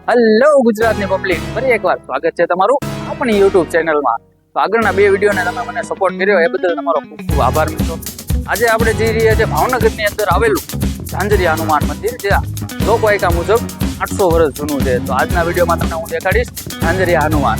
Hello ગુજરાતની public, ફરી એકવાર સ્વાગત છે તમારું આપણી યુટ્યુબ ચેનલમાં। તો આગળના બે વિડીયોને તમે મને સપોર્ટ કર્યો એ બદલ તમારો ખૂબ ખૂબ આભાર મિત્રો। આજે આપણે જઈ રહ્યા છીએ ભાવનગરની અંદર આવેલું ઝાંઝરિયા હનુમાન મંદિર, જે લોકવાયકા મુજબ 800 વર્ષ જૂનું છે। તો આજના વિડીયોમાં તમને હું દેખાડીશ ઝાંઝરિયા હનુમાન।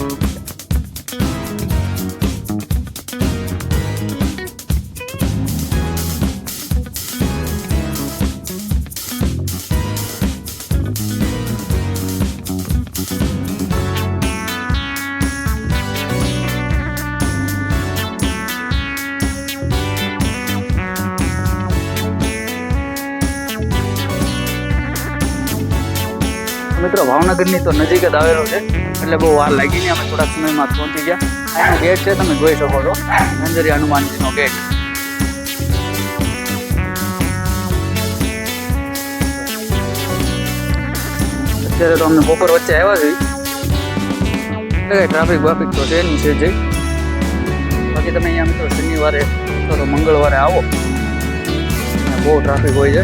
મિત્રો ભાવનગરની તો નજીક જ આવેલો છે, એટલે બહુ વાર લાગી નહીં, અમે થોડાક સમયમાં પહોંચી ગયા। અહીંનો ગેટ છે, તમે જોઈ શકો છો ઝાંઝરિયા હનુમાનજીનો ગેટ। અત્યારે તો અમને બપોર વચ્ચે આવ્યા છે, એટલે ટ્રાફિક બાફિક તો છે નહીં છે જઈ। બાકી તમે અહીંયા મિત્રો શનિવારે તો મંગળવારે આવો, બહુ ટ્રાફિક હોય છે।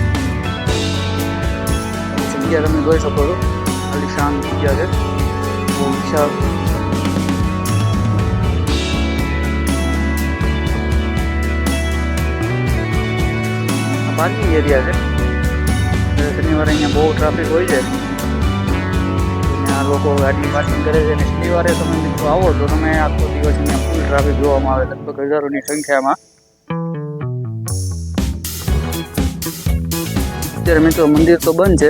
જગ્યા તમે જોઈ શકો છો, ખાલી શાંત જગ્યા છે, બહુ વિશાળ। પાર્કિંગ એરિયા છે, શનિવારે અહીંયા બહુ ટ્રાફિક હોય છે, આ લોકો ગાડી પાર્કિંગ કરે છે। અને શનિવારે તમે મિત્રો આવો તો તમે આખો દિવસ અહીંયા ફૂલ ટ્રાફિક જોવામાં આવે, લગભગ હજારોની સંખ્યામાં। અત્યારે મિત્રો મંદિર તો બંધ છે,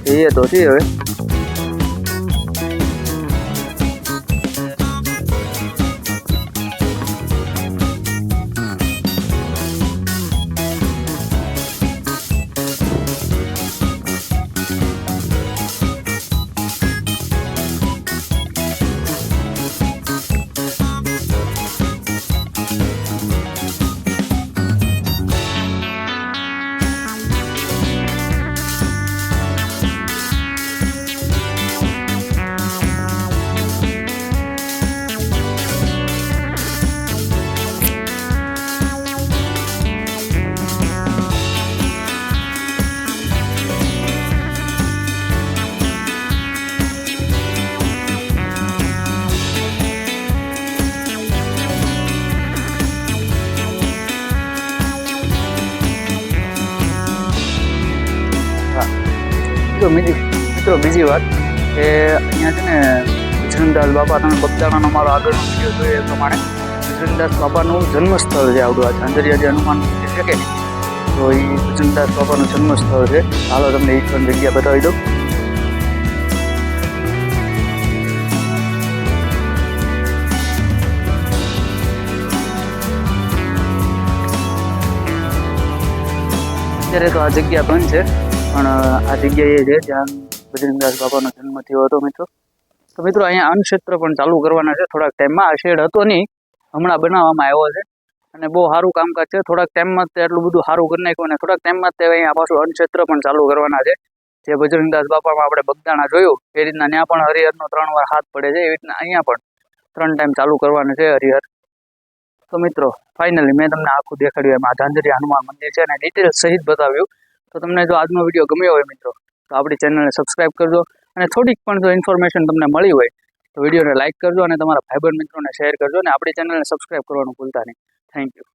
જઈએ તો છીએ હવે। મિત્રો બીજી વાત કે અહીંયા છે ને બજરંગદાસ બાપા, તમે બગદાણાનો મારો આગળનો વિડીયો જોયો એ પ્રમાણે બજરંગદાસ બાપાનું જન્મસ્થળ છે આવડું આ ઝાંઝરિયા જે હનુમાન મંદિર છે કે નહીં, તો એ બજરંગદાસ બાપાનું જન્મસ્થળ છે। હાલો તમને એ પણ જગ્યા બતાવી દઉં। અત્યારે તો આ જગ્યા બંધ છે, પણ આ જગ્યા એ છે જ્યાં બજરંગદાસ બાપાનો જન્મ થયો હતો મિત્રો। તો મિત્રો અહીંયા અન્નક્ષેત્ર પણ ચાલુ કરવાના છે થોડાક ટાઈમમાં। આ શેડ હતો નહીં, હમણાં બનાવવામાં આવ્યો છે, અને બહુ સારું કામકાજ છે। થોડાક ટાઈમમાં તે એટલું બધું સારું કરી નાખ્યું, અને થોડાક ટાઈમમાં તે અહીંયા પાછું અન્નક્ષેત્ર પણ ચાલુ કરવાના છે। જે બજરંગદાસ બાપામાં આપણે બગદાણા જોયું એ રીતના ત્યાં પણ હરિહરનો 3 વાર હાથ પડે છે, એવી રીતના અહીંયા પણ 3 ટાઈમ ચાલુ કરવાનું છે હરિહર। તો મિત્રો ફાઇનલી મેં તમને આખું દેખાડ્યું, એમાં ઝાંઝરિયા હનુમાન મંદિર છે અને ડિટેલ સહિત બતાવ્યું। તો તમને જો આજનો વિડીયો ગમ્યો હોય મિત્રો, તો આપણી ચેનલને સબસ્ક્રાઈબ કરજો, અને થોડીક પણ જો ઇન્ફોર્મેશન તમને મળી હોય તો વિડીયોને લાઇક કરજો, અને તમારા ભાઈબંધ મિત્રોને શેર કરજો, અને આપણી ચેનલને સબસ્ક્રાઈબ કરવાનું ભૂલતા નહીં। Thank you.